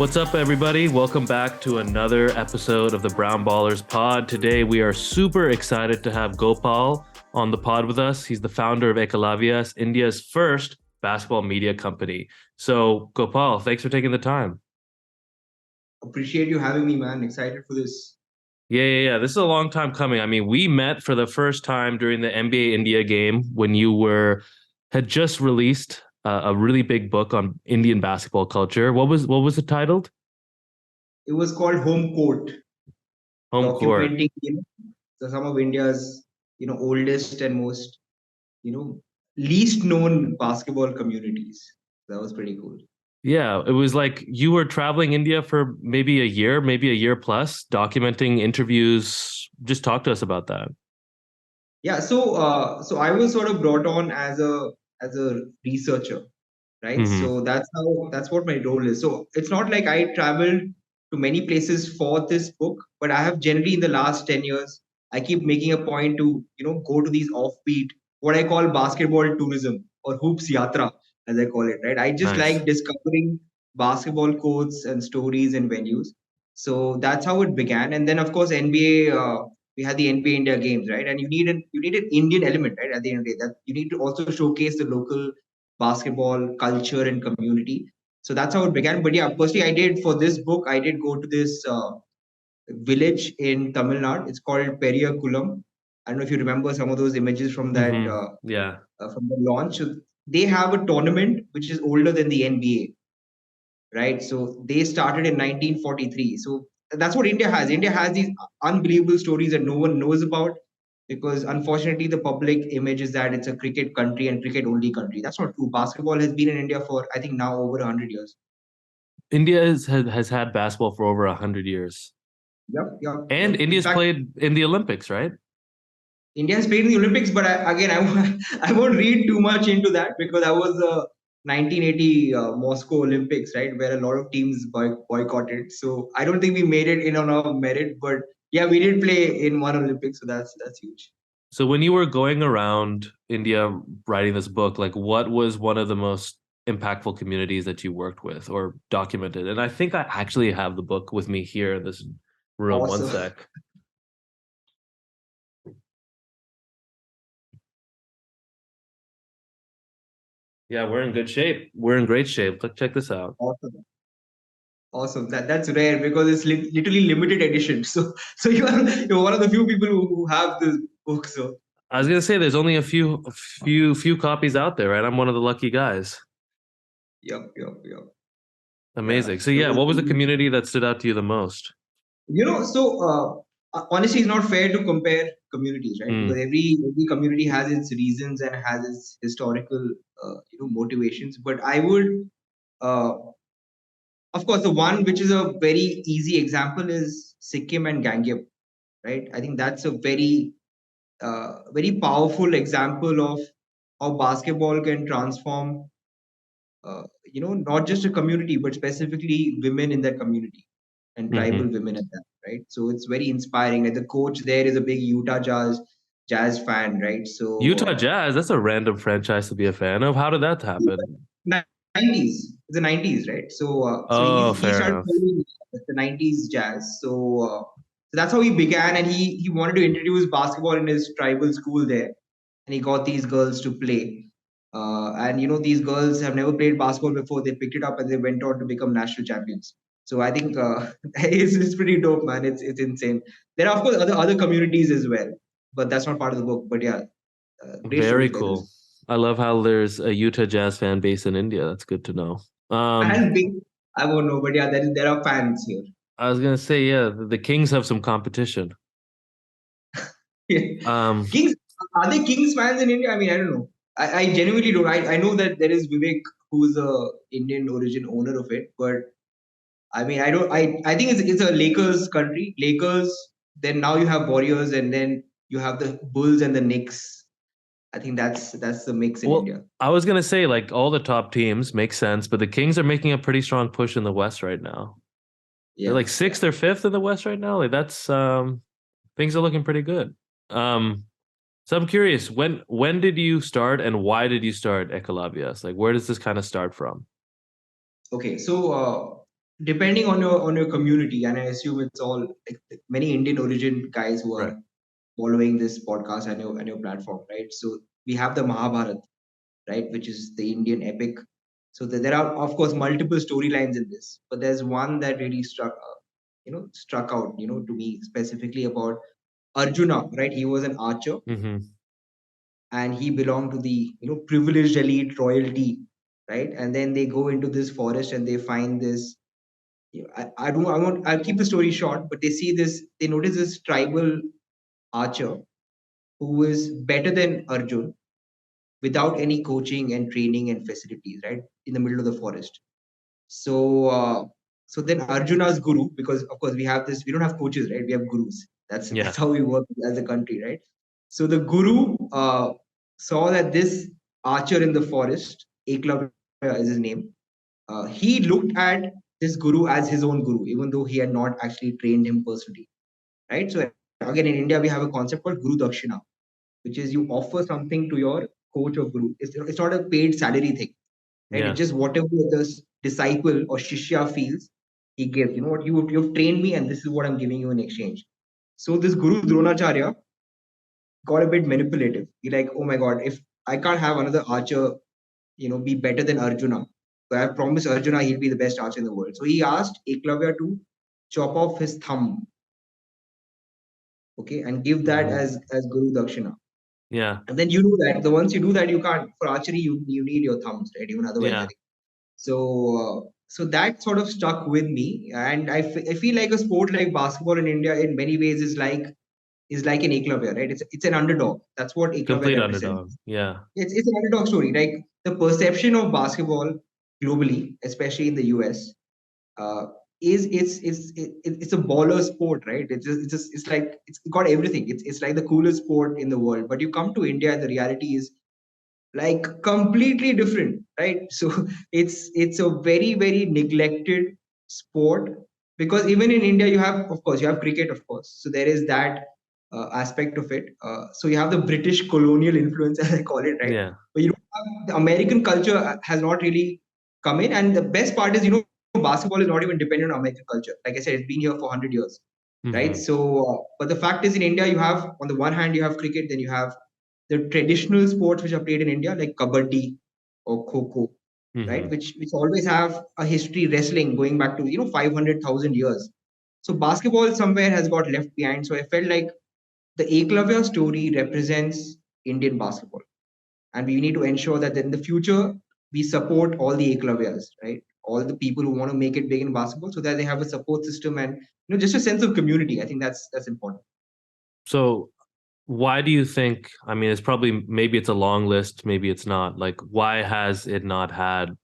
What's up, everybody? Welcome back to another episode of the Brown Ballers Pod. Today, we are super excited to have Gopal on the pod with us. He's the founder of Ekalavyas, India's first basketball media company. So, Gopal, thanks for taking the time. Appreciate you having me, man. Excited for this. Yeah. This is a long time coming. I mean, we met for the first time during the NBA India game when had just released a really big book on Indian basketball culture. What was it titled? It was called Home Court, Home Court. documenting some of India's oldest and most you know least known basketball communities. That was pretty cool. Yeah, it was like you were traveling India for maybe a year plus, documenting interviews. Just talk to us about that. Yeah, so I was sort of brought on as a researcher, right? Hmm. So that's what my role is. So it's not like I traveled to many places for this book, but I have generally in the last 10 years, I keep making a point to, go to these offbeat, what I call basketball tourism or hoops yatra, as I call it, right? I just Nice. like discovering basketball courts and stories and venues. So that's how it began. And then of course NBA, we had the NBA India games, right? And you need an Indian element, right? At the end of the day, that you need to also showcase the local basketball culture and community. So that's how it began. But yeah, firstly, I did for this book, I did go to this village in Tamil Nadu. It's called Periyakulam. I don't know if you remember some of those images from that Yeah. from the launch. So they have a tournament which is older than the NBA, right? So they started in 1943. So that's what India has. India has these unbelievable stories that no one knows about because unfortunately the public image is that it's a cricket country and cricket only country. That's not true. Basketball has been in India for I think now over 100 years. India has had basketball for over 100 years, Yep. and In India's fact, played in the Olympics, right? India has played in the Olympics, but I won't read too much into that because that was the 1980 Moscow Olympics, right, where a lot of teams boycotted. So I don't think we made it in on our merit, but yeah, we did play in one Olympics, so that's huge. So when you were going around India writing this book, like what was one of the most impactful communities that you worked with or documented? And I think I actually have the book with me here in this room. One Awesome. sec. Yeah, we're in good shape. We're in great shape. Check this out. Awesome. Awesome. That's rare because it's literally limited edition. So you're one of the few people who have this book. So I was gonna say there's only a few copies out there, right? I'm one of the lucky guys. yep. Yeah. Amazing. So It yeah, was what was the community that stood out to you the most? honestly, it's not fair to compare communities, right? Because Mm, every community has its reasons and has its historical, motivations. But I would, uh, of course, the one which is a very easy example is Sikkim and Gangyap, right? I think that's a very powerful example of how basketball can transform, not just a community, but specifically women in that community and tribal hmm. women at that, right? So it's very inspiring. Like the coach there is a big Utah Jazz fan, right? Utah Jazz, that's a random franchise to be a fan of. How did that happen? 90s, it's the 90s, right? So Oh, he fair started enough. playing the 90s Jazz. So that's how he began, and he wanted to introduce basketball in his tribal school there, and he got these girls to play. And these girls have never played basketball before. They picked it up and they went on to become national champions. So I think it's pretty dope, man. It's insane. There are of course other communities as well, but that's not part of the book. But yeah, great Very stories like this. cool. I love how there's a Utah Jazz fan base in India. That's good to know. And big, I won't know, but yeah, there are fans here. I was gonna say, yeah, the Kings have some competition. Um, Kings, are they Kings fans in India? I mean, I don't know. I genuinely don't. I know that there is Vivek, who's a Indian origin owner of it, but I mean, I don't. I think it's a Lakers country. Lakers. Then now you have Warriors, and then you have the Bulls and the Knicks. I think that's the mix in well, India. I was gonna say like all the top teams make sense, but the Kings are making a pretty strong push in the West right now. They're Yeah, like yeah. sixth or fifth in the West right now. Like that's things are looking pretty good. Um, so I'm curious, when did you start and why did you start Ekalavyas? Like where does this kind of start from? Okay, so depending on your community, and I assume it's all like many Indian origin guys who Right. are following this podcast and your platform, right? So we have the Mahabharat, right, which is the Indian epic. So there are of course multiple storylines in this, but there's one that really struck out, to me specifically about Arjuna, right? He was an archer Mm-hmm. and he belonged to the privileged elite royalty, right? And then they go into this forest and they find this. I don't. I won't. I'll keep the story short, but they see this. They notice this tribal archer who is better than Arjun without any coaching and training and facilities, right? In the middle of the forest. So, so then Arjuna's guru, because of course we have this, we don't have coaches, right? We have gurus. That's Yeah. how we work as a country, right? So the guru saw that this archer in the forest, Eklavya is his name, he looked at this guru as his own guru, even though he had not actually trained him personally, right? So again, in India, we have a concept called Guru Dakshina, which is you offer something to your coach or guru. It's not a paid salary thing, right? It's Yeah. just whatever the disciple or shishya feels, he gives. You know what, you've trained me, and this is what I'm giving you in exchange. So this Guru Dronacharya got a bit manipulative. He like, oh my god, if I can't have another archer, be better than Arjuna, so I have promised Arjuna he'll be the best archer in the world. So he asked Eklavya to chop off his thumb, okay, and give that Mm-hmm. as Guru Dakshina. Yeah. And then you do that. The once you do that, you can't for archery. You need your thumbs, right? Even otherwise, I Yeah. think. So that sort of stuck with me, and I feel like a sport like basketball in India in many ways is like an Eklavya, right? It's an underdog. That's what Eklavya Complete underdog. represents. Yeah. It's an underdog story. Like the perception of basketball globally, especially in the US, uh, is it's a baller sport, right? It's like it's got everything. It's like the coolest sport in the world. But you come to India, and the reality is like completely different, right? So it's a very neglected sport, because even in India you have, of course, you have cricket, of course, so there is that aspect of it. So you have the British colonial influence as I call it, right? Yeah. But you don't have the American culture has not really come in, and the best part is, basketball is not even dependent on American culture. Like I said, it's been here for 100 years, right? Mm-hmm. So but the fact is, in India you have, on the one hand, you have cricket, then you have the traditional sports which are played in India, like kabaddi or kho, right? Mm-hmm. Which always have a history, wrestling going back to 500,000 years. So basketball somewhere has got left behind. So I felt like the Eklavya story represents Indian basketball, and we need to ensure that in the future we support all the Ekalavyas, right? All the people who want to make it big in basketball, so that they have a support system and just a sense of community. I think that's important. So why do you think, I mean, it's probably, maybe it's a long list, maybe it's not. Like, why has it not had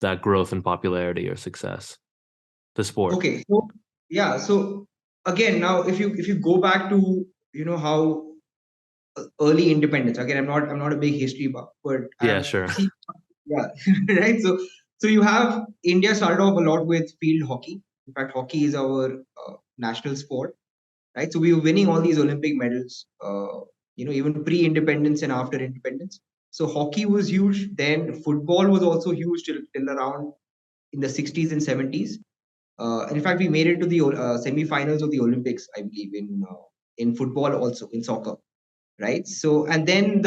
that growth in popularity or success, the sport? Okay, so yeah, so again, now if you go back to how early independence. Again, I'm not a big history buff, but Yeah, I've sure. seen, yeah, right. So you have India started off a lot with field hockey. In fact, hockey is our national sport, right? So we were winning all these Olympic medals, even pre-independence and after independence. So hockey was huge. Then football was also huge till around in the 60s and 70s. And in fact, we made it to the semi-finals of the Olympics, I believe, in football, also in soccer, right? So and then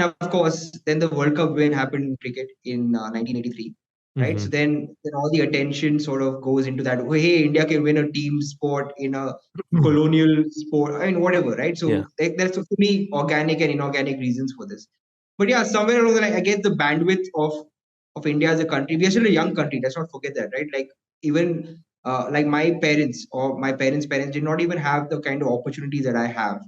of course then the World Cup win happened in cricket in 1983, right? So Mm-hmm. then all the attention sort of goes into that. Oh, hey, India can win a team sport in a colonial sport. I mean, whatever, right? Yeah. So there's so many organic and inorganic reasons for this. But yeah, somewhere along the line, I guess the bandwidth of India as a country. We are still a young country. Let's not forget that, right? Like even like my parents or my parents' parents did not even have the kind of opportunities that I have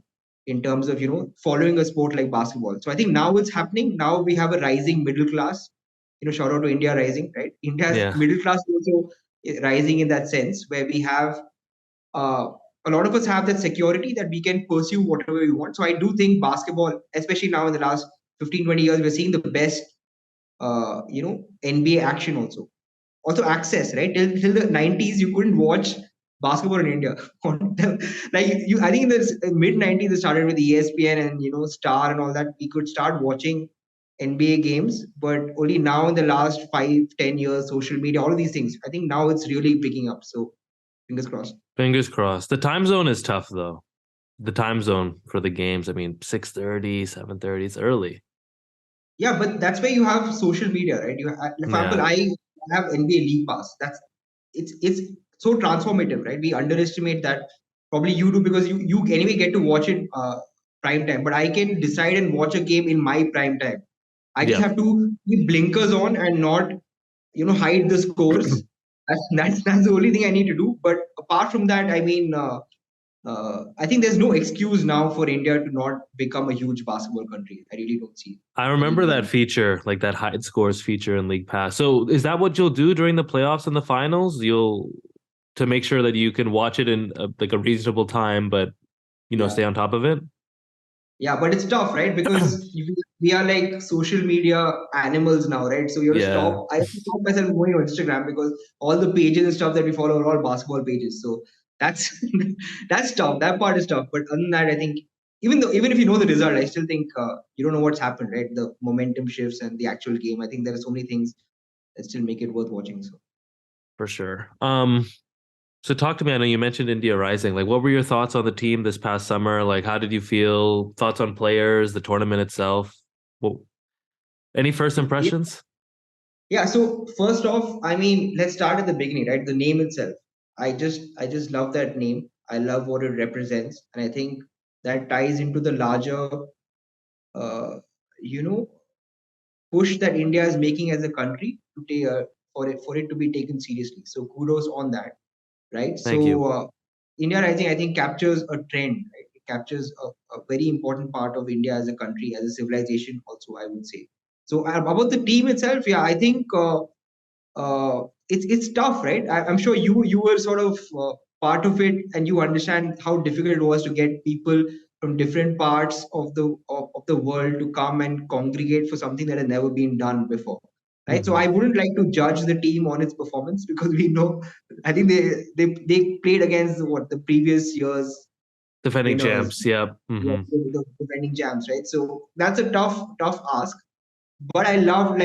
in terms of following a sport like basketball. So I think now it's happening. Now we have a rising middle class. Shout out to India rising, right? India's Yeah. middle class is also rising in that sense, where we have uh, a lot of us have that security that we can pursue whatever we want. So I do think basketball, especially now in the last 15, 20 years, we're seeing the best, NBA action also. Also access, right? Till the 90s, you couldn't watch basketball in India. Like I think in the mid 90s, it started with ESPN and Star and all that. We could start watching NBA games, but only now in the last 5, 10 years, social media, all of these things. I think now it's really picking up. So fingers crossed. Fingers crossed. The time zone is tough though. The time zone for the games. I mean, 6:30, 7:30, it's early. Yeah, but that's where you have social media, right? For example, Yeah. I have NBA League Pass. It's so transformative, right? We underestimate that. Probably you do because you anyway get to watch it prime time. But I can decide and watch a game in my prime time. I just Yep. have to keep blinkers on and not hide the scores. That's the only thing I need to do. But apart from that, I mean. I think there's no excuse now for India to not become a huge basketball country. I really don't see I any remember that reason. feature, like that hide scores feature in League Pass. So is that what you'll do during the playoffs and the finals? You'll to make sure that you can watch it in like a reasonable time, but Yeah. stay on top of it. Yeah, but it's tough, right? Because we are like social media animals now, right? So you have to Yeah, stop. I have to stop myself going on Instagram because all the pages and stuff that we follow are all basketball pages. So that's that's tough. That part is tough. But other than that, I think even if you know the result, I still think you don't know what's happened, right? The momentum shifts and the actual game. I think there are so many things that still make it worth watching. So. for sure. So talk to me. I know you mentioned India Rising. Like, what were your thoughts on the team this past summer? Like, how did you feel? Thoughts on players, the tournament itself? Well, any first impressions? Yeah, so first off, I mean, let's start at the beginning, right? The name itself. I just love that name. I love what it represents, and I think that ties into the larger uh, you know push that India is making as a country to take for it to be taken seriously. So kudos on that, right? Thank you. So India Rising, I think, captures a trend, right? It captures a very important part of India as a country, as a civilization, also, I would say. So about the team itself, yeah, I think it's tough, right? I'm sure you were sort of part of it, and you understand how difficult it was to get people from different parts of the world to come and congregate for something that has never been done before, right? So Hmm. I wouldn't like to judge the team on its performance because we know, I think they played against what the previous years Defending winners, champs. Yep. yeah, Hmm. the defending champs, right? So that's a tough ask, but I loved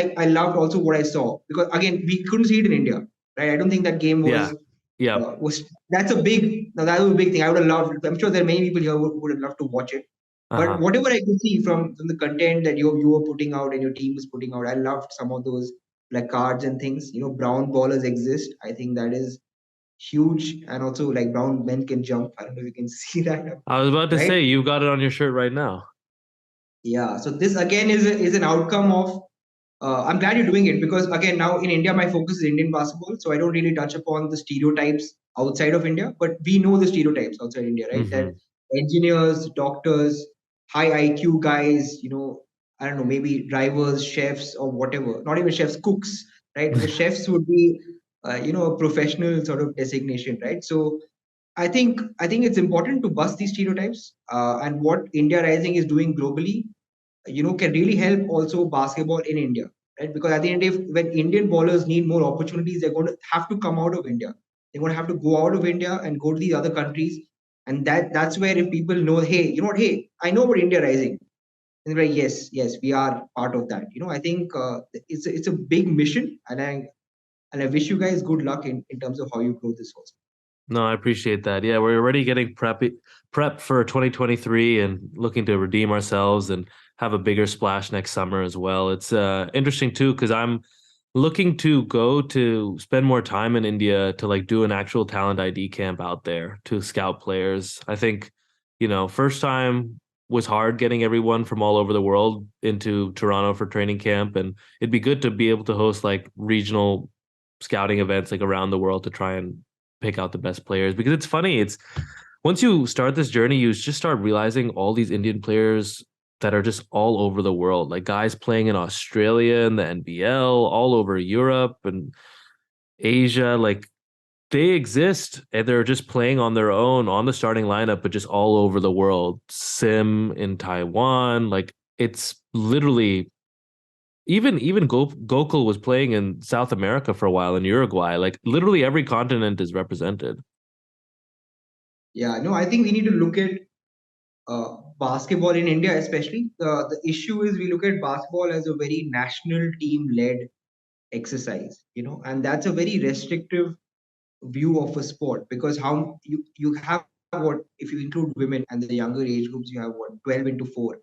also what I saw because again we couldn't see it in India, right? I don't think that game Yeah. Yep. was that's a big now that was a big thing. I would have loved. I'm sure there are many people here who would have loved to watch it. But Uh-huh. whatever I could see from the content that you were putting out and your team was putting out, I loved some of those like cards and things. Brown ballers exist. I think that is huge, and also like brown men can jump. I don't know if you can see that, I was about to right? say you got it on your shirt right now. Yeah. So this again is an outcome of I'm glad you're doing it because again now in India my focus is Indian basketball, so I don't really touch upon the stereotypes outside of India, but we know the stereotypes outside India, right? That Hmm. engineers, doctors, high IQ guys, I don't know, maybe drivers, chefs, or whatever. Not even chefs, cooks, right? Because chefs would be, a professional sort of designation, right? So I think it's important to bust these stereotypes, and what India Rising is doing globally can really help also basketball in India, right? Because at the end of when Indian ballers need more opportunities, they're going to have to come out of India. They're going to have to go out of India and go to these other countries, and that's where if people know, hey, you know what, hey, I know about India Rising, and they're like, yes, yes, we are part of that. I think it's a big mission, and I wish you guys good luck in terms of how you grow this also. No, I appreciate that. Yeah, we're already getting prep for 2023 and looking to redeem ourselves and have a bigger splash next summer as well. It's interesting too because I'm looking to go to spend more time in India to like do an actual talent ID camp out there to scout players. I think, first time was hard getting everyone from all over the world into Toronto for training camp, and it'd be good to be able to host like regional scouting events like around the world to try and pick out the best players because it's funny. It's once you start this journey, you just start realizing all these Indian players that are just all over the world, like guys playing in Australia and the NBL, all over Europe and Asia. Like they exist and they're just playing on their own on the starting lineup, but just all over the world. Sim in Taiwan, like it's literally even Gokul was playing in South America for a while in Uruguay. Like literally every continent is represented. Yeah, no, I think we need to look at basketball in India, especially the issue is we look at basketball as a very national team led exercise, and that's a very restrictive view of a sport because how you have what if you include women and the younger age groups you have what 12 into 4.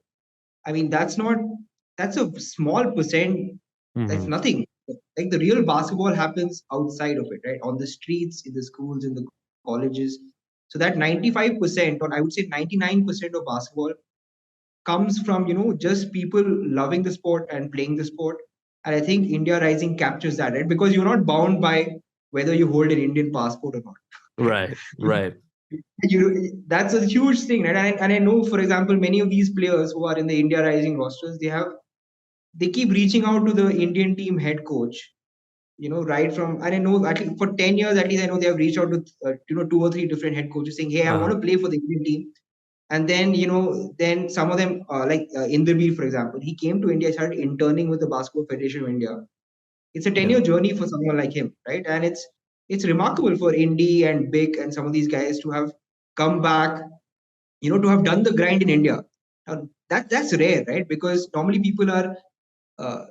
I mean that's a small percent. That's Hmm. nothing. Like the real basketball happens outside of it, right? On the streets, in the schools, in the colleges. So that 95%, or I would say 99% of basketball comes from just people loving the sport and playing the sport. And I think India Rising captures that, right? Because you're not bound by whether you hold an Indian passport or not. Right? Right, right. That's a huge thing, right? And I know, for example, many of these players who are in the India Rising rosters, they keep reaching out to the Indian team head coach, right from, and I know at least for 10 years at least, I know they have reached out to two or three different head coaches saying, hey, I want Uh-huh. to play for the Indian team. And then then some of them like Inderbeer, for example, he came to India, started interning with the Basketball Federation of India. It's a 10-year Yeah. journey for someone like him, right? And it's remarkable for Indy and Big and some of these guys to have come back, to have done the grind in India. Now, that's rare, right? Because normally people are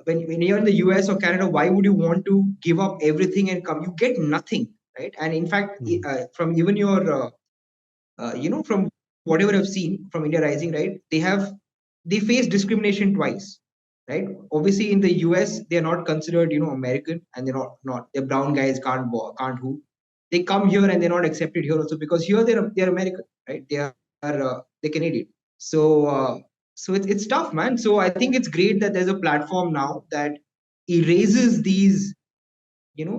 when you're in the US or Canada, why would you want to give up everything and come? You get nothing, right? And in fact, Mm. from even from whatever I've seen from India Rising, right? They face discrimination twice, right? Obviously, in the US, they're not considered, American, and they're brown guys can't hoop. They come here and they're not accepted here also because here they're American, right? They're Canadian. So it's tough, man. So I think it's great that there's a platform now that erases these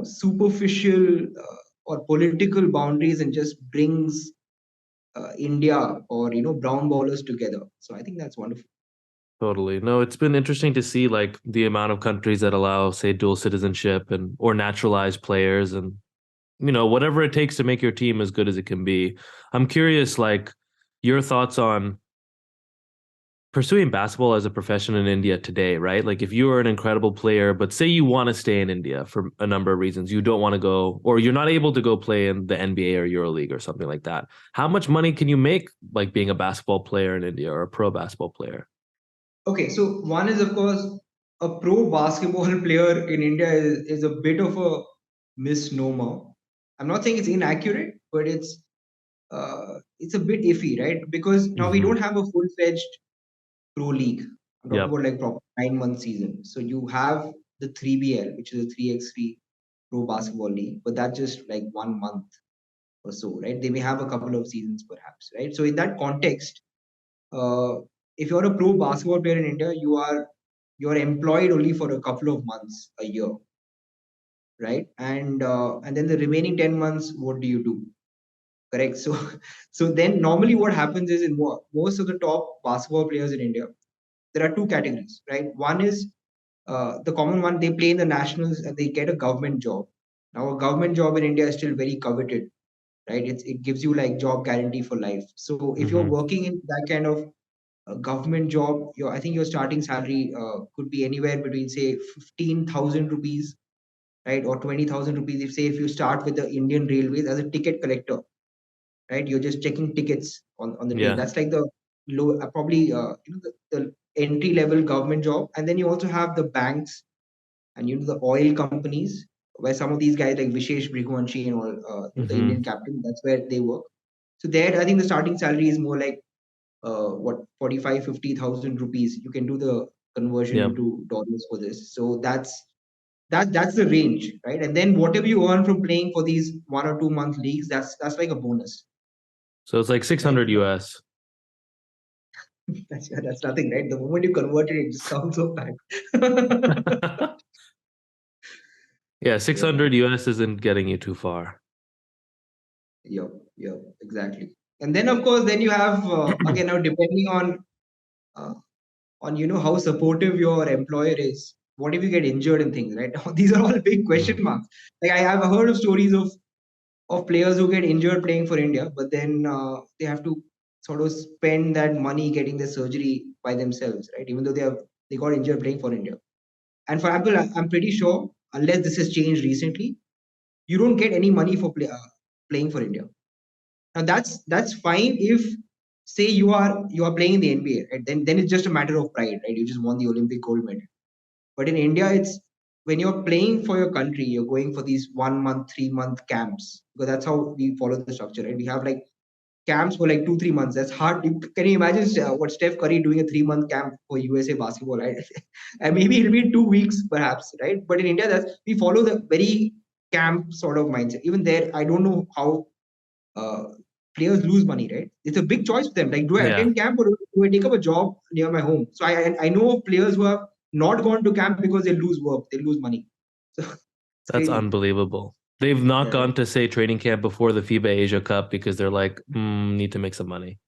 superficial or political boundaries and just brings India or brown bowlers together. So I think that's wonderful. Totally. No, it's been interesting to see like the amount of countries that allow, say, dual citizenship and or naturalized players and whatever it takes to make your team as good as it can be. I'm curious, like, your thoughts on pursuing basketball as a profession in India today, right? Like, if you are an incredible player, but say you want to stay in India for a number of reasons, you don't want to go, or you're not able to go play in the NBA or EuroLeague or something like that. How much money can you make, like, being a basketball player in India or a pro basketball player? Okay, so one is of course a pro basketball player in India is a bit of a misnomer. I'm not saying it's inaccurate, but it's a bit iffy, right? Because now we Hmm. don't have a full-fledged pro league. I'm talking Yep. about like proper 9 month season. So you have the 3BL, which is a 3x3 pro basketball league, but that's just like 1 month or so, right? They may have a couple of seasons perhaps, right? So in that context, uh, if you're a pro basketball player in India, you're employed only for a couple of months a year, right? And then the remaining 10 months, what do you do? Correct. So so then normally what happens is in most of the top basketball players in India, there are two categories, right? One is the common one, they play in the nationals and they get a government job. Now, a government job in India is still very coveted, right? It gives you like job guarantee for life. So if you're Hmm. working in that kind of a government job, I think your starting salary could be anywhere between say 15,000 rupees, right, or 20,000 rupees. If say if you start with the Indian Railways as a ticket collector, right, you're just checking tickets on the train. Yeah. That's like the low, probably the entry level government job. And then you also have the banks and the oil companies where some of these guys like Vishesh Brighuvanshi and all, the Hmm. Indian captain, that's where they work. So there, I think the starting salary is more like what 45, 50,000 rupees. You can do the conversion Yep. into dollars for this. So that's the range, right? And then whatever you earn from playing for these 1 or 2 month leagues, that's like a bonus, So it's like right? 600 US. That's nothing, right? The moment you convert it, it just sounds so bad. Yeah, Yeah, 600 US isn't getting you too far. yeah, yeah, exactly. And then of course, then you have again now depending uh, on how supportive your employer is. What if you get injured and things, right? These are all big question Mm. marks. Like I have heard of stories of players who get injured playing for India, but then they have to sort of spend that money getting the surgery by themselves, right? Even though they got injured playing for India. And for example, I'm pretty sure unless this has changed recently, you don't get any money for playing for India. Now that's fine if say you are playing in the NBA, right? Then it's just a matter of pride, right? You just won the Olympic gold medal. But in India, it's when you're playing for your country, you're going for these 1 month, 3 month camps, because that's how we follow the structure, right? We have like camps for like 2 3 months. That's hard. Can you imagine what Steph Curry doing a 3 month camp for USA basketball, right? And maybe it'll be 2 weeks perhaps, right? But in India, that's we follow the very camp sort of mindset. Even there, I don't know how uh, players lose money, right? It's a big choice for them. Like, do I Yeah, attend camp or do I take up a job near my home? So I know of players who have not gone to camp because they lose work, they lose money. So it's that's crazy. unbelievable. They've not Yeah, gone to say training camp before the FIBA Asia Cup because they're like, need to make some money.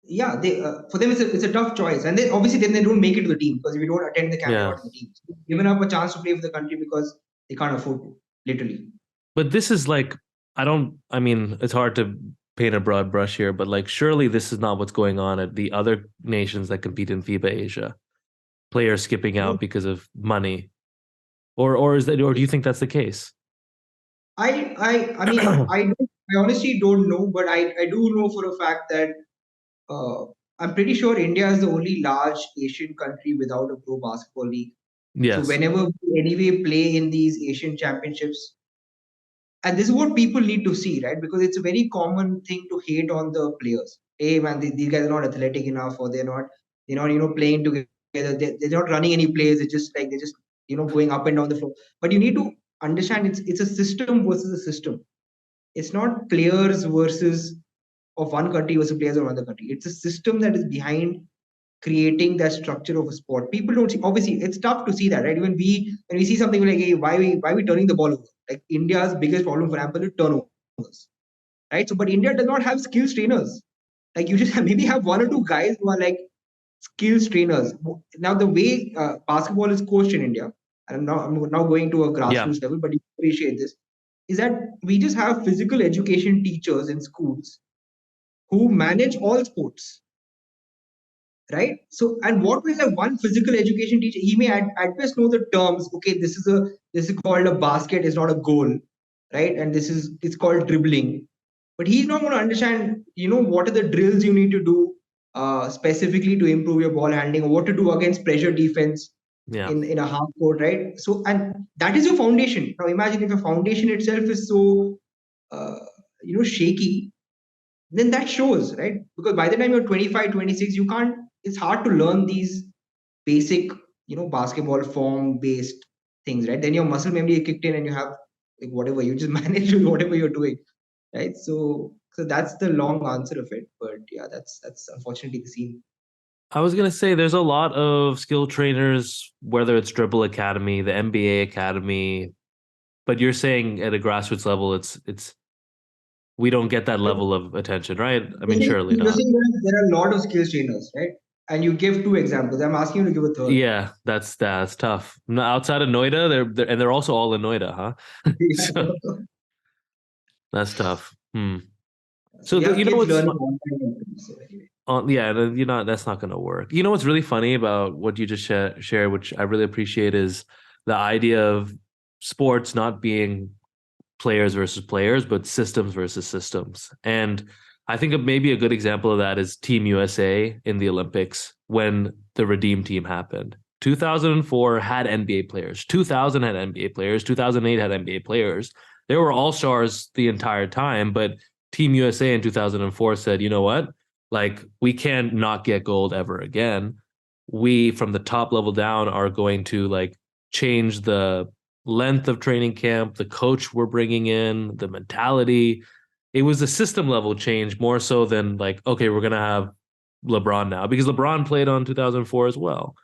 yeah. They for them it's a tough choice, and then obviously then they don't make it to the team because if you don't attend the camp, you're Yeah. not in the team. So they've given up a chance to play for the country because they can't afford to, literally. But this is like, I mean, it's hard to paint a broad brush here, but like, surely this is not what's going on at the other nations that compete in FIBA Asia. Players skipping No, out because of money. Or is that, or do you think that's the case? I mean I honestly don't know, but I do know for a fact that Uh, I'm pretty sure India is the only large Asian country without a pro basketball league. So Yes. whenever we anyway play in these Asian championships, and this is what people need to see, right? Because it's a very common thing to hate on the players. Hey man, these guys are not athletic enough, or they're not playing together. They're not running any plays. It's just like they're just going up and down the floor. But you need to understand it's a system versus a system. It's not players versus of one country versus players of another country. It's a system that is behind creating that structure of a sport. People don't see. Obviously, it's tough to see that, right? When we see something like, hey, why we turning the ball over? Like India's biggest problem, for example, is turnovers, right? So, but India does not have skills trainers. Like you just maybe have one or two guys who are like skills trainers. Now, the way basketball is coached in India, and I'm now going to a Yeah. grassroots level, but you appreciate this, is that we just have physical education teachers in schools who manage all sports, right? So, and what will a one physical education teacher? He may at best know the terms. Okay, this is called a basket. It's not a goal, right? And it's called dribbling. But he's not going to understand. What are the drills you need to do specifically to improve your ball handling, or what to do against pressure defense Yeah. in a half court, right? So, and that is your foundation. Now, imagine if your foundation itself is so uh, shaky, then that shows, right? Because by the time you're 25, 26, you can't, it's hard to learn these basic, basketball form based things, right? Then your muscle memory kicked in and you have like whatever, you just manage with whatever you're doing, right? So that's the long answer of it. But yeah, that's unfortunately the scene. I was gonna say there's a lot of skill trainers, whether it's Dribble Academy, the NBA Academy, but you're saying at a grassroots level, it's we don't get that level of attention, right? I mean, surely You're not. saying that there are a lot of skills trainers, right? And you give two examples. I'm asking you to give a third. Yeah, that's tough. No, outside of Noida, they're also all in Noida, huh? So that's tough. So So we have you know kids what's learning online. So anyway. yeah, that's not going to work. You know what's really funny about what you just shared, which I really appreciate, is the idea of sports not being players versus players, but systems versus systems. And I think maybe a good example of that is Team USA in the Olympics when the Redeem Team happened. 2004 had NBA players, 2000 had NBA players, 2008 had NBA players. They were all stars the entire time, but Team USA in 2004 said, you know what? Like, we can't not get gold ever again. We, from the top level down, are going to like change the length of training camp, the coach we're bringing in, the mentality. It was a system level change more so than like, okay, we're going to have LeBron now because LeBron played on 2004 as well.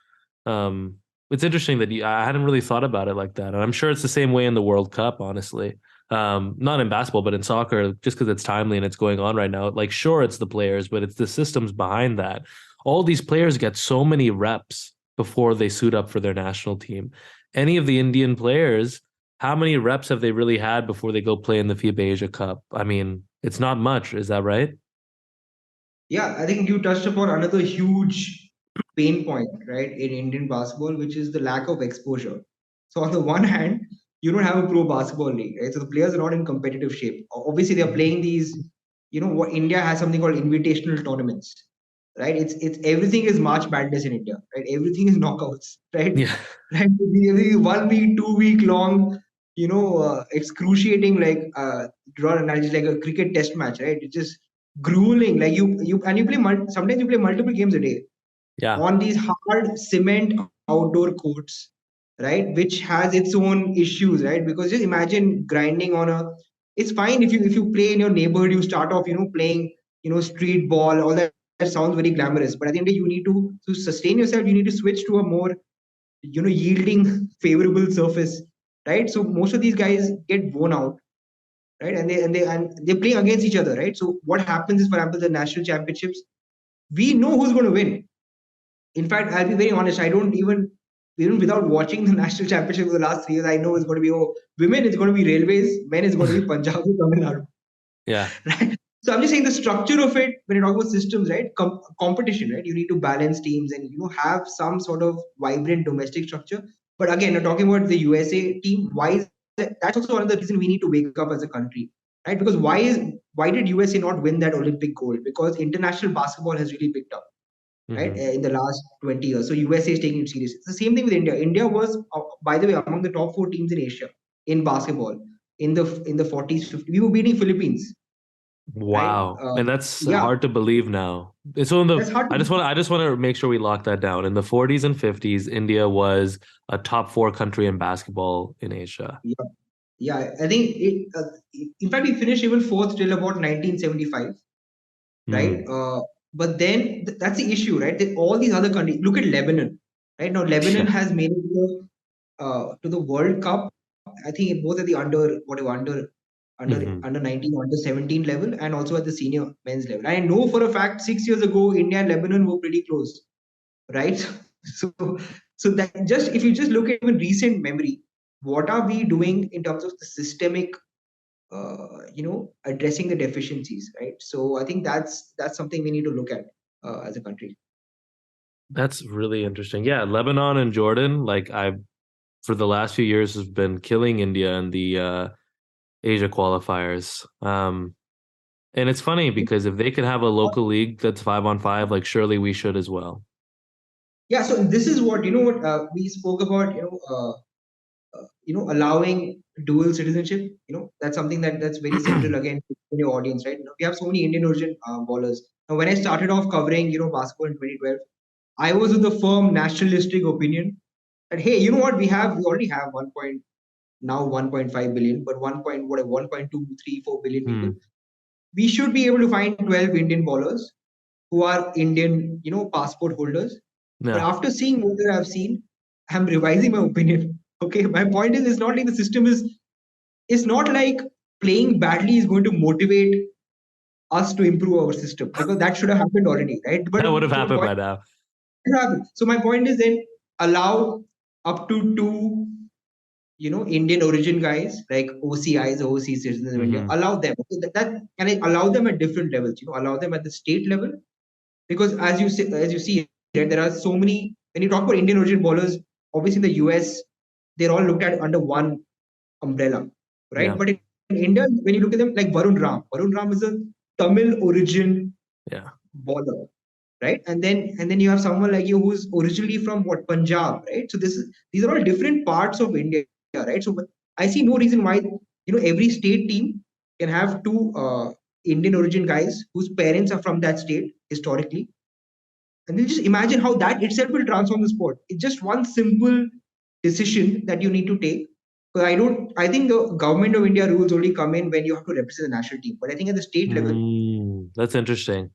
Um, it's interesting that I hadn't really thought about it like that. And I'm sure it's the same way in the World Cup, honestly. Not in basketball, but in soccer, just because it's timely and it's going on right now. Like, sure, it's the players, but it's the systems behind that. All these players get so many reps before they suit up for their national team. Any of the Indian players, how many reps have they really had before they go play in the FIBA Asia Cup? I mean, it's not much. Is that right? Yeah, I think you touched upon another huge pain point, right, in Indian basketball, which is the lack of exposure. So on the one hand, you don't have a pro basketball league, right? So the players are not in competitive shape. Obviously, they're playing these. what India has something called invitational tournaments, right? It's everything is March Madness in India, right? Everything is knockouts, right? Yeah. Right? Every 1 week, 2 week long, excruciating, like draw an analogy like a cricket test match, right? It's just grueling. Like you and you play sometimes you play multiple games a day Yeah. on these hard cement outdoor courts, right? Which has its own issues, right? Because just imagine grinding on a. It's fine if you play in your neighborhood, you start off, playing, street ball. All that sounds very glamorous, but at the end of the day, you need to sustain yourself. You need to switch to a more, yielding, favorable surface, right? So most of these guys get worn out, right? And they're playing against each other, right? So what happens is, for example, the national championships, we know who's going to win. In fact, I'll be very honest. I don't even without watching the national championship for the last 3 years, I know it's going to be women. It's going to be railways. Men is going to be Punjab or Tamil Nadu, Yeah. right? So I'm just saying the structure of it when you talk about systems, right? Competition, right? You need to balance teams and have some sort of vibrant domestic structure. But again, you're talking about the USA team. Why is that's also one of the reasons we need to wake up as a country, right? Because why did USA not win that Olympic gold? Because international basketball has really picked up, right, Hmm. in the last 20 years. So USA is taking it serious. It's the same thing with India. India was, by the way, among the top four teams in Asia in basketball in the 40s, 50s. We were beating Philippines, right? Wow. And that's Yeah, hard to believe now. So in the that's hard to. I just want to make sure we lock that down. In the 40s and 50s, India was a top four country in basketball in Asia. Yeah, yeah. I think in fact, we finished even fourth till about 1975, right? Mm. But then that's the issue, right? That all these other countries. Look at Lebanon, right? Now Lebanon Yeah. has made it to the World Cup. I think both at the under Hmm. 19, under 17 level, and also at the senior men's level. I know for a fact 6 years ago, India and Lebanon were pretty close, right? So, so that just if you just look at even recent memory, what are we doing in terms of the systemic, addressing the deficiencies, right? So I think that's something we need to look at as a country. That's really interesting. Yeah, Lebanon and Jordan, like I've for the last few years has been killing India in the Asia qualifiers. And it's funny because if they could have a local league that's 5 on 5, like surely we should as well. Yeah. So this is what we spoke about. Allowing dual citizenship. That's something that's very central again in your audience, right? We have so many Indian origin ballers. Now, when I started off covering basketball in 2012, I was with the firm nationalistic opinion that, hey, you know what, we already have 1.5 billion, but 1.234 billion people. Hmm. We should be able to find 12 Indian ballers who are Indian, passport holders. But Yeah. after seeing what I've seen, I'm revising my opinion. Okay, my point is, it's not like the system is. It's not like playing badly is going to motivate us to improve our system, because that should have happened already, right? But That would have so my happened point by now. so my point is then allow up to two, Indian origin guys like OCIs, overseas citizens of India. Hmm. Allow them. Okay, that can I allow them at different levels? Allow them at the state level, because as you see, right, there are so many. When you talk about Indian origin bowlers, obviously in the US, they're all looked at under one umbrella, right? Yeah. But in India, when you look at them, like Varun Ram is a Tamil origin Yeah. bowler, right? And then you have someone like you who's originally from what, Punjab, right? So these are all different parts of India, right? So I see no reason why every state team can have two Indian origin guys whose parents are from that state historically, and then just imagine how that itself will transform the sport. It's just one simple decision that you need to take. Because I think the government of India rules only come in when you have to represent the national team. But I think at the state level, Mm, that's interesting.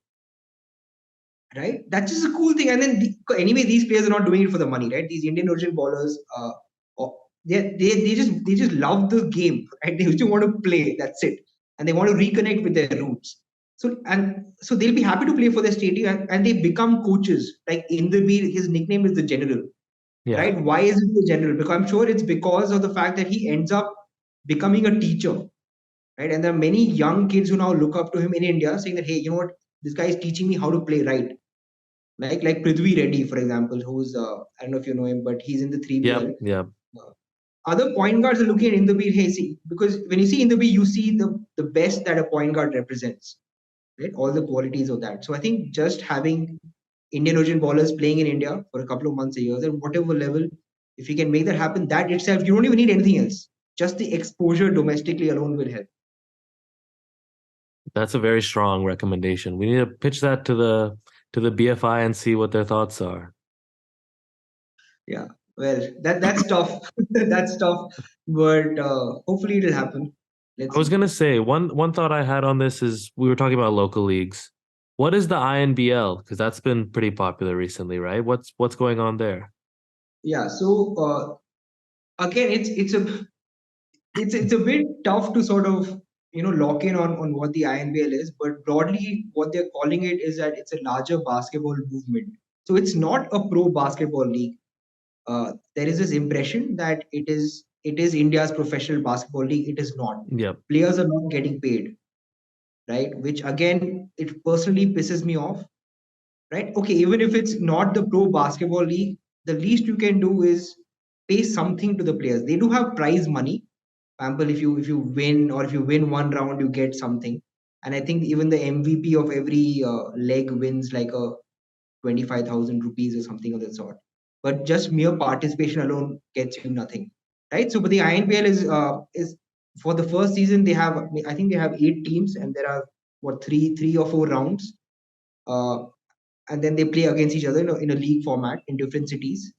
right, that's just a cool thing. And then anyway, these players are not doing it for the money, right? These Indian origin ballers, they just love the game, right? They just want to play. That's it, and they want to reconnect with their roots. So they'll be happy to play for their state team, and they become coaches. Like Inderbeer, his nickname is the General, Yeah. right? Why is it the General? Because I'm sure it's because of the fact that he ends up becoming a teacher, right? And there are many young kids who now look up to him in India, saying that, hey, you know what, this guy is teaching me how to play right. Like Prithvi Reddy, for example, who's I don't know if you know him, but he's in the 3PL. Yep. Yep. Uh, Other point guards are looking at Inderbeer, hey, see, because when you see Inderbeer, you see the best that a point guard represents. right? All the qualities of that. So I think just having Indian origin bowlers playing in India for a couple of months a year, at whatever level, if you can make that happen, that itself, you don't even need anything else. Just the exposure domestically alone will help. That's a very strong recommendation. We need to pitch that to the BFI and see what their thoughts are. Yeah. Well, that's tough. That's tough. But hopefully it'll happen. Let's I was see. gonna say one thought I had on this is we were talking about local leagues. What is the INBL? Because that's been pretty popular recently, right? What's going on there? Yeah. So again, it's a bit tough to sort of lock in on what the INBL is, but broadly what they're calling it is that it's a larger basketball movement. So it's not a pro basketball league. There is this impression that it is India's professional basketball league. It is not. Yep. Players are not getting paid, right? Which again, it personally pisses me off, right? Okay, even if it's not the pro basketball league, the least you can do is pay something to the players. They do have prize money. For example, if you win or if you win one round, you get something. And I think even the MVP of every leg wins like a 25,000 rupees or something of that sort. But just mere participation alone gets you nothing, right? So, but the INPL is for the first season they have, I think they have 8 teams and there are what three or four rounds, uh, and then they play against each other in a league format in different cities,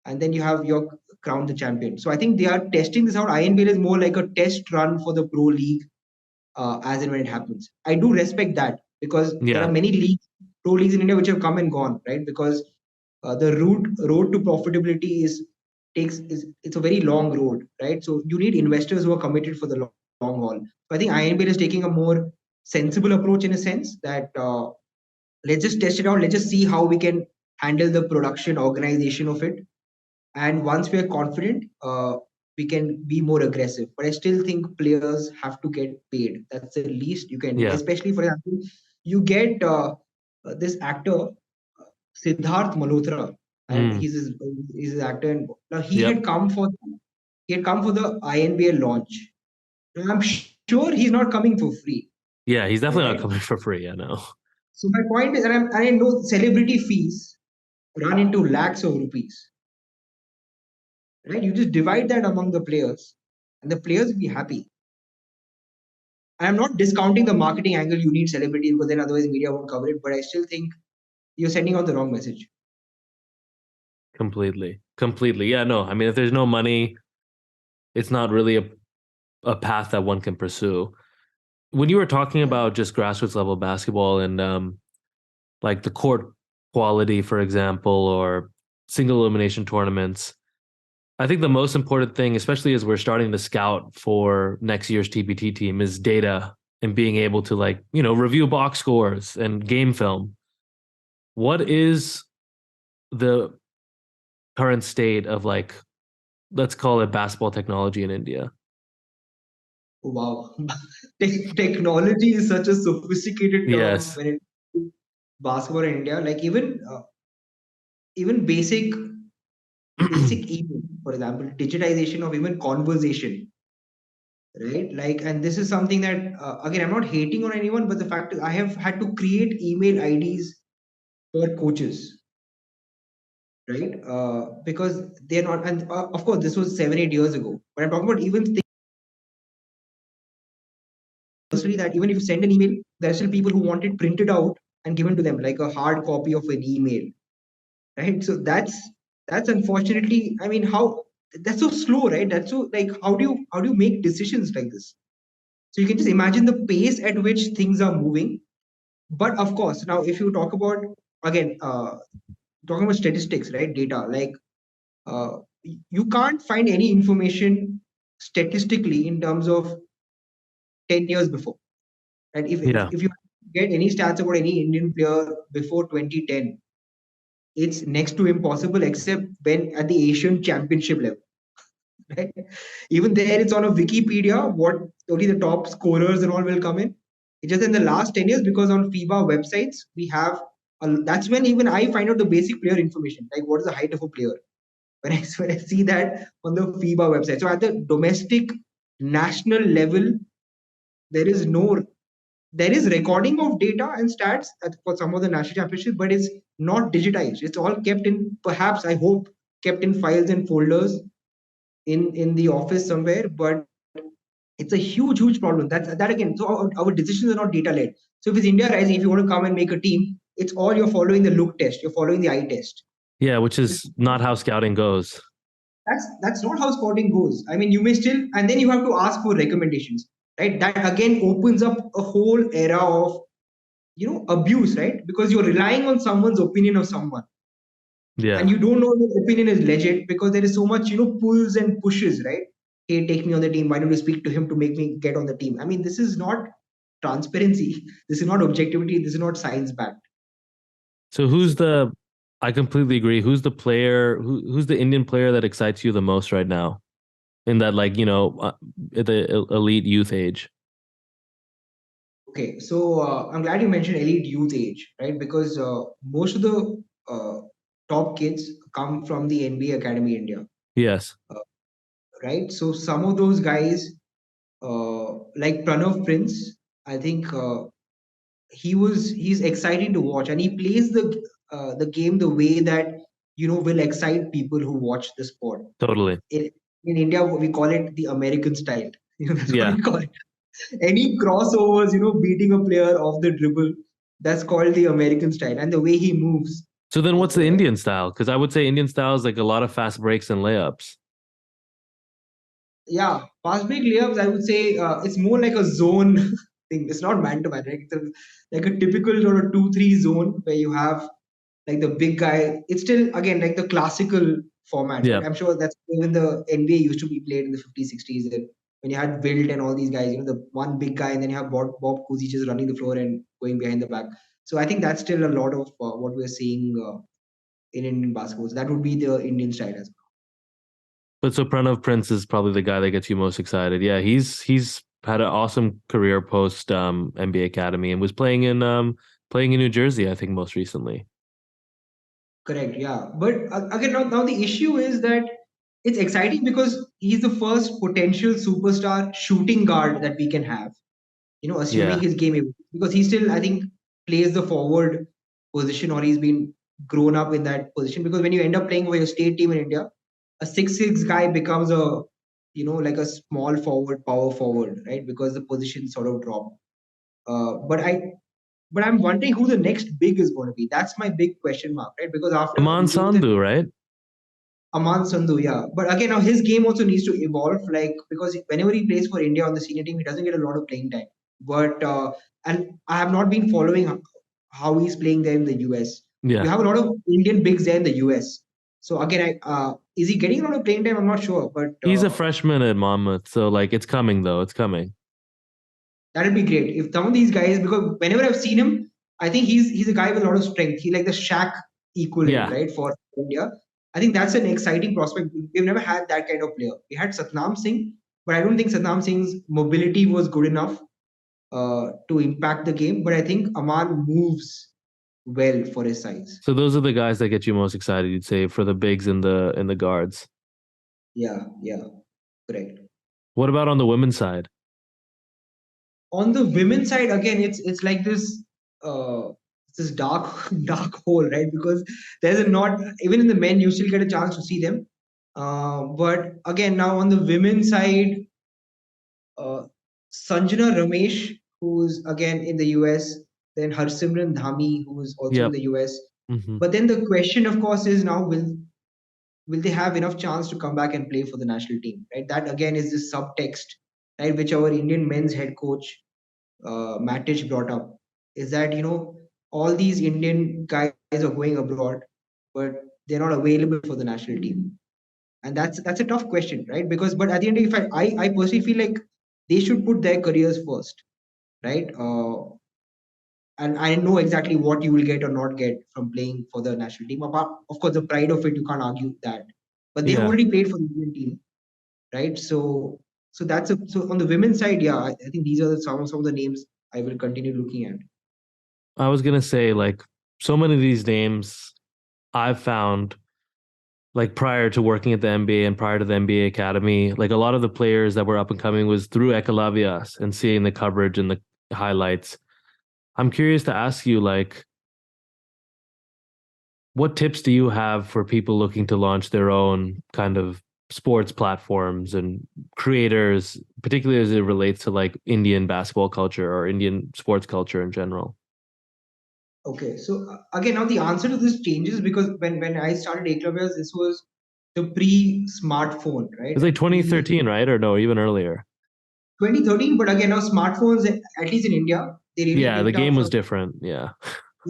and then you have your crown the champion. So I think they are testing this out. INPL is more like a test run for the pro league as and when it happens. I do respect that because there are Yeah. many leagues, pro leagues in India, which have come and gone, right? Because the road to profitability is it's a very long road, right? So you need investors who are committed for the long haul. So I think INBL is taking a more sensible approach in a sense that let's just test it out. Let's just see how we can handle the production organization of it, and once we are confident, we can be more aggressive. But I still think players have to get paid. That's the least you can do. Yeah. Especially, for example, you get this actor Siddharth Malhotra, and Mm. he's an actor. And now Yep. he had come for the INBA launch. Now, I'm sure he's not coming for free, Yeah, he's definitely not right? coming for free, I know. So my point is, and I know celebrity fees run into lakhs of rupees, right? You just divide that among the players, and the players will be happy. I'm not discounting the marketing angle. You need celebrity because then otherwise media won't cover it. But I still think you're sending out the wrong message. Completely. Completely. Yeah, no. I mean, if there's no money, it's not really a path that one can pursue. When you were talking Yeah. about just grassroots level basketball and like the court quality, for example, or single elimination tournaments, I think the most important thing, especially as we're starting to scout for next year's TBT team, is data and being able to like, review box scores and game film. What is the current state of like, let's call it basketball technology in India? Wow. Technology is such a sophisticated term Yes. when it comes to basketball in India. Like even basic email, for example, digitization of even conversation, right? Like, and this is something that again, I'm not hating on anyone, but the fact is, I have had to create email IDs for coaches, right? Because they're not, and of course, this was 7 8 years ago. But I'm talking about even things that even if you send an email, there are still people who want it printed out and given to them, like a hard copy of an email, right? So that's unfortunately, I mean, how that's so slow, right? That's so like how do you make decisions like this? So you can just imagine the pace at which things are moving. But of course, now if you talk about again, talking about statistics, right? Data, like uh, you can't find any information statistically in terms of 10 years before. And Yeah. if you get any stats about any Indian player before 2010, it's next to impossible except when at the Asian Championship level. Right? Even there, it's on a Wikipedia. What only the top scorers and all will come in. It's just in the last 10 years because on FIBA websites we have. That's when even I find out the basic player information, like what is the height of a player. When I see that on the FIBA website. So at the domestic national level, there is no. there is recording of data and stats for some of the national championships, but it's not digitized. It's all kept in, perhaps I hope, kept in files and folders in the office somewhere. But it's a huge problem. That again. So our decisions are not data led. So if it's India Rising, if you want to come and make a team, it's all you're following the look test, you're following the eye test. Yeah, which This is not how scouting goes. that's not how scouting goes. I mean, you may still, and then you have to ask for recommendations, right? That again opens up a whole era of abuse, right? Because you're relying on someone's opinion of someone, and Yeah. you don't know if the opinion is legit because there is so much pulls and pushes, right? Hey, take me on the team. Why don't you speak to him to make me get on the team? I mean, this is not transparency. This is not objectivity. This is not science backed. So So I completely agree. Who's the player who's the Indian player that excites you the most right now in that like, at the elite youth age? okay, so I'm glad you mentioned elite youth age, right? Because most of the top kids come from the NBA Academy India, Yes, uh, right? So some of those guys, like Pranav Prince, I think he's exciting to watch, and he plays the game the way that will excite people who watch the sport. totally. In India, we call it the American style. That's what Yeah. we call it. Any crossovers, beating a player off the dribble, that's called the American style. And the way he moves, So then what's the uh, Indian style? Because I would say Indian style is like a lot of fast breaks and layups. yeah, fast break layups, I would say it's more like a zone thing. It's not man to man, right? Like a typical sort of 2-3 zone where you have like the big guy. It's still again like the classical formats, Yeah. right? I'm sure that's even the NBA used to be played in the 50s, 60s. And when you had Wilt and all these guys, the one big guy, and then you have Bob Cousy just running the floor and going behind the back. So I think that's still a lot of what we're seeing in Indian basketball. So that would be the Indian style as well. But so Pranav Prince is probably the guy that gets you most excited. Yeah, he's had an awesome career post NBA Academy and was playing in New Jersey, I think most recently. Correct. Yeah. But again, now the issue is that it's exciting because he's the first potential superstar shooting guard that we can have. Assuming Yeah. his game evolves, because he still, I think, plays the forward position, or he's been grown up in that position. Because when you end up playing for your state team in India, a 6'6" guy becomes like a small forward, power forward, right? Because the position sort of drop. But I'm wondering who the next big is going to be. That's my big question mark, right? Because after Aman Youth and Sandhu, right? Aman Sandhu, yeah. But again, now his game also needs to evolve, like because whenever he plays for India on the senior team, he doesn't get a lot of playing time. But and I have not been following how he's playing there in the US. You Yeah. have a lot of Indian bigs there in the US. So again, is he getting a lot of playing time? I'm not sure, but He's a freshman at Monmouth, so like it's coming though. It's coming. that'd be great if some of these guys, because whenever I've seen him, I think he's a guy with a lot of strength. He like the Shaq equivalent, Yeah. right, for India. I think that's an exciting prospect. We've never had that kind of player. We had Satnam Singh, but I don't think Satnam Singh's mobility was good enough to impact the game. But I think Aman moves well for his size. So those are the guys that get you most excited, you'd say, for the bigs and the guards. Yeah, yeah, correct. What about on the women's side? On the women's side, again, it's like uh, this dark dark hole, right? Because there's a not even in the men you still get a chance to see them. But again, now on the women's side, uh, Sanjana Ramesh, who's again in the US, then Harsimran Dhami, who's also in Yep. the US. Hmm. But then the question, of course, is now will they have enough chance to come back and play for the national team, right? That again is the subtext, right, which our Indian men's head coach Matic brought up, is that all these Indian guys are going abroad, but they're not available for the national team, and that's a tough question, right? Because but at the end, if I personally feel like they should put their careers first, right? And I know exactly what you will get or not get from playing for the national team. Apart, of course, the pride of it, you can't argue that, but they have Yeah. already played for the Indian team, right? So so on the women's side, yeah, I think these are some of the names I will continue looking at. I was gonna say, like, so many of these names I've found, like prior to working at the NBA and prior to the NBA Academy, like a lot of the players that were up and coming was through Ekalavyas and seeing the coverage and highlights. I'm curious to ask you, like, what tips do you have for people looking to launch their own kind of sports platforms and creators, particularly as it relates to like Indian basketball culture or Indian sports culture in general? Okay, so again, now the answer to this changes because when I started Ekalavyas, this was the pre-smartphone, right? It's like And pre 2013, right? Or no, even earlier. 2013. But again, now smartphones, at least in India, they really Yeah, the picked up game was from, different. Yeah.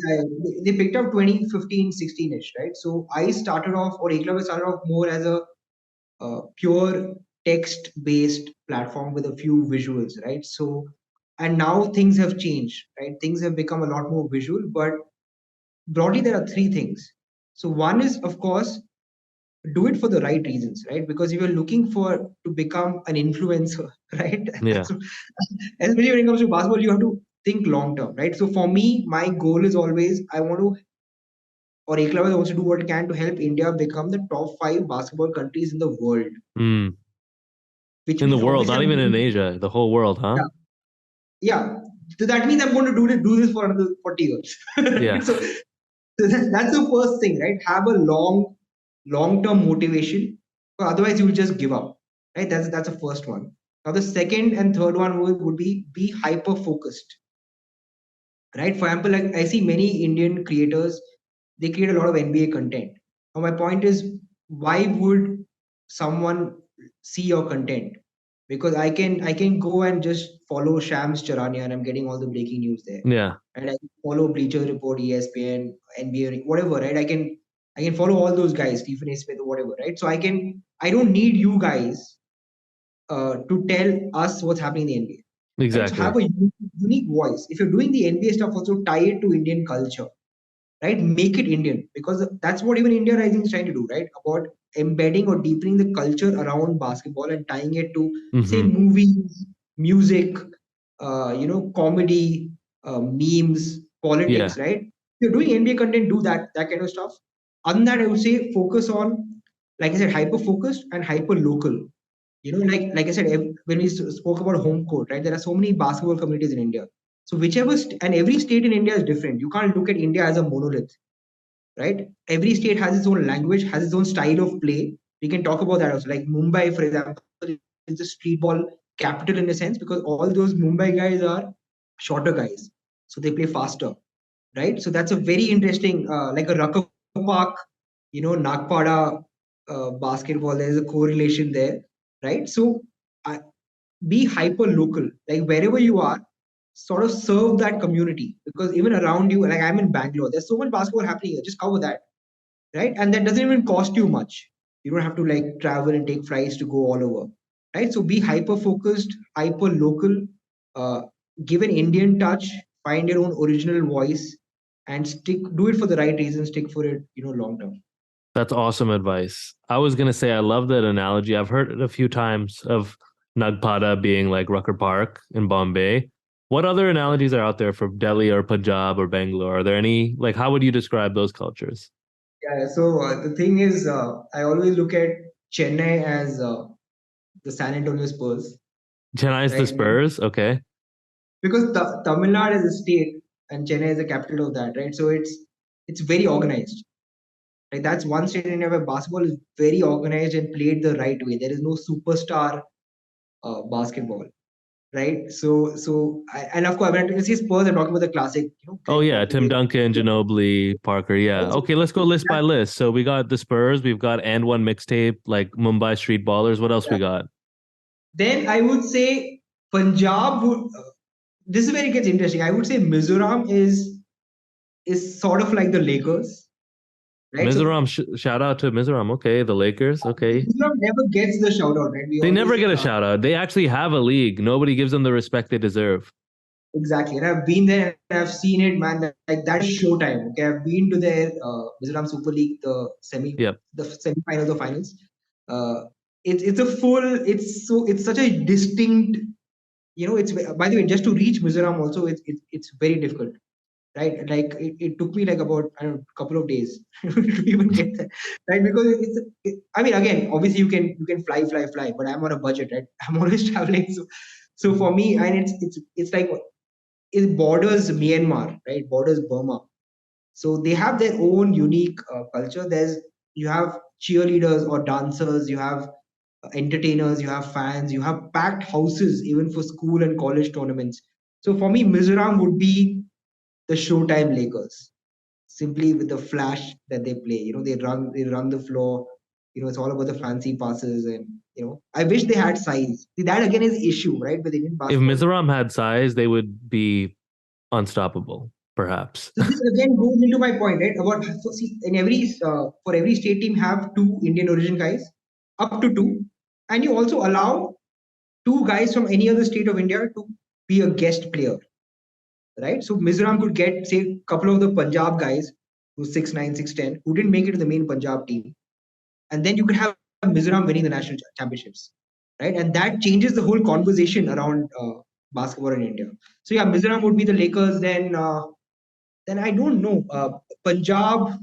yeah, they picked up 2015, 16-ish, right? So I started off, or Eklavya started off more as a pure text-based platform with a few visuals, right? So, and now things have changed, right? Things have become a lot more visual, but broadly there are three things. So one is, of course, do it for the right reasons, right? Because if you're looking for to become an influencer, right? Yeah. So, especially when it comes to basketball, you have to think long term, right? So for me, my goal is always I want to, or Eklavya wants to do what it can to help India become the top five basketball countries in the world, Mm. which In the means world, obviously not I'm even in going Asia, the whole world, huh? to, yeah. So that means I'm going to do this for another 40 years. Yeah. Right? So that's the first thing, right? Have a long-term motivation. Or otherwise, you will just give up. Right? That's the first one. Now the second and third one would be hyper focused. Right? For example, like I see many Indian creators, they create a lot of NBA content. Now my point is, why would someone see your content? Because I can go and just follow Shams Charania and I'm getting all the breaking news there. Yeah. And I can follow Bleacher Report, ESPN, NBA, whatever, right? I can follow all those guys, Stephen A. Smith or whatever, right? So I don't need you guys to tell us what's happening in the NBA, right? So Exactly. have a unique voice. If you're doing the NBA stuff, also tie it to Indian culture, right? Make it Indian because that's what even India Rising is trying to do, right? About embedding or deepening the culture around basketball and tying it to say Hmm. movies, music, comedy, memes, Yeah. politics, right? If you're doing NBA content, do that kind of stuff. Other than that, I would say focus on, like I said, hyper focused and hyper local. Like I said, when we spoke about home court, right? There are so many basketball communities in India. So and every state in India is different. You can't look at India as a monolith, right? Every state has its own language, has its own style of play. We can talk about that also. Like Mumbai, for example, is the street ball capital in a sense because all those Mumbai guys are shorter guys, so they play faster, right? So that's a very interesting, like a Rucker Park, Nagpada basketball. There is a correlation there, right? So uh, be hyper local, like wherever you are, sort of serve that community because even around you, like I'm in Bangalore, there's so much basketball happening here. Just cover that, right? And that doesn't even cost you much. You don't have to like travel and take flights to go all over, right? So be hyper focused, hyper local, uh, give an Indian touch, find your own original voice, and do it for the right reasons, stick for it, long term. That's awesome advice. I was gonna say I love that analogy. I've heard it a few times of Nagpada being like Rucker Park in Bombay. What other analogies are out there for Delhi or Punjab or Bangalore? Are there any like how would you describe those cultures? Yeah, so the thing is, I always look at Chennai as the San Antonio Spurs, Chennai's the right? Spurs? Okay. Because Tamil Nadu is a state and Chennai is the capital of that, right? So it's very organized. Like that's one state in India where basketball is very organized and played the right way. There is no superstar basketball, right? And of course, when you see Spurs, I'm talking about the classic, Oh Greg yeah, Tim Popovich. Duncan, Ginobili, Parker. Right? Yeah. So Okay, let's go list by that, list. So we got the Spurs, we've got and one mixtape, like Mumbai Street Ballers. What else we yeah. got? Then I would say Punjab would. This is where it gets interesting. I would say Mizoram is sort of like the Lakers, right? So Mizoram, shout out to Mizoram. Okay, the Lakers. Okay. Mizoram never gets the shout out, right? We They never always get a shout out. They actually have a league. Nobody gives them the respect they deserve. exactly, and I've been there and I've seen it, man. Like that is showtime. Okay, I've been to their Mizoram Super League, Yep. the semi-finals, the finals. Uh, it's a full. It's such a distinct. It's by the way, just to reach Mizoram also, it's very difficult, right? Like it took me like about I don't know, couple of days to even get there, right? Because I mean, again, obviously you can fly, but I'm on a budget, right? I'm always traveling, so for me, and it's like it borders Myanmar, right? Borders Burma. So they have their own unique culture. You have cheerleaders or dancers, you have entertainers, you have fans, you have packed houses even for school and college tournaments. So for me, Mizoram would be the Showtime Lakers, simply with the flash that they play. They run the floor. It's all about the fancy passes, and I wish they had size. See, that again is issue, right? With Indian If basketball. Mizoram had size, they would be unstoppable, perhaps. So this again goes into my point, right? About so see, in every for every state team have two Indian origin guys, up to two, and you also allow two guys from any other state of India to be a guest player, right? So Mizoram could get say a couple of the Punjab guys who's 6'9", 6'10", who didn't make it to the main Punjab team, and then you could have Mizoram winning the national championships, right? And that changes the whole conversation around basketball in India. So yeah, Mizoram would be the Lakers. Then I don't know. Punjab.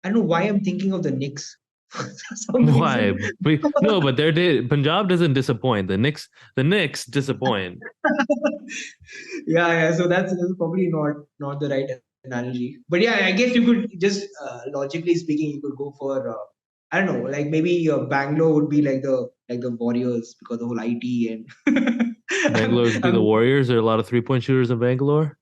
I don't know why I'm thinking of the Knicks for some Why? reason. No, but Punjab doesn't disappoint. The Knicks disappoint. Yeah. So that's probably not the right analogy. But yeah, I guess you could just logically speaking, you could go for I don't know, like maybe Bangalore would be like the Warriors because of the whole IT and Bangalore would be the I'm, Warriors. There are a lot of 3-point shooters in Bangalore.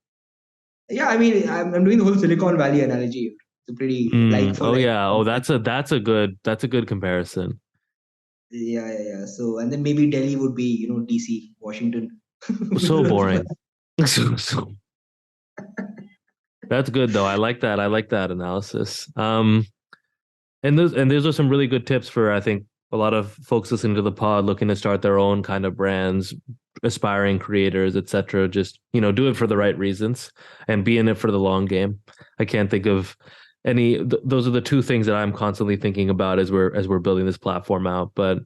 yeah. I mean, I'm doing the whole Silicon Valley analogy. It's a pretty like for Oh like. yeah. Oh, that's a good comparison. Yeah. So and then maybe Delhi would be DC, Washington. So boring. So that's good though. I like that. I like that analysis. And those are some really good tips for I think a lot of folks listening to the pod looking to start their own kind of brands, aspiring creators, etc. Just do it for the right reasons and be in it for the long game. I can't think of those are the two things that I'm constantly thinking about as we're building this platform out. But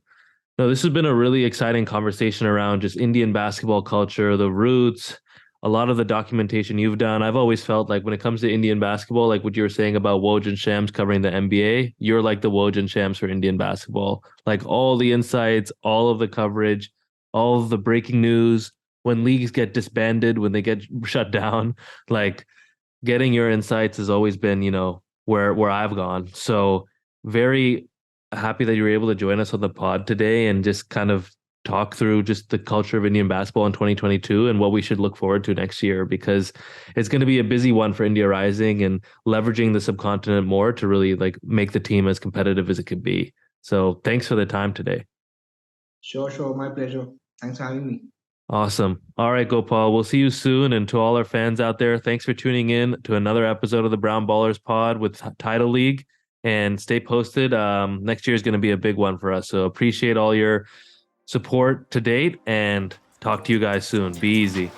no, this has been a really exciting conversation around just Indian basketball culture, the roots, a lot of the documentation you've done. I've always felt like when it comes to Indian basketball, like what you were saying about Woj and Shams covering the NBA, you're like the Woj and Shams for Indian basketball. Like all the insights, all of the coverage, all of the breaking news, when leagues get disbanded, when they get shut down, like getting your insights has always been, where I've gone. So very happy that you were able to join us on the pod today and just kind of talk through just the culture of Indian basketball in 2022 and what we should look forward to next year, because it's going to be a busy one for India Rising and leveraging the subcontinent more to really like make the team as competitive as it could be. So thanks for the time today. Sure. My pleasure. Thanks for having me. Awesome. All right, Gopal. We'll see you soon. And to all our fans out there, thanks for tuning in to another episode of the Brown Ballers Pod with Title League. And stay posted. Next year is going to be a big one for us. So appreciate all your support to date and talk to you guys soon. Be easy.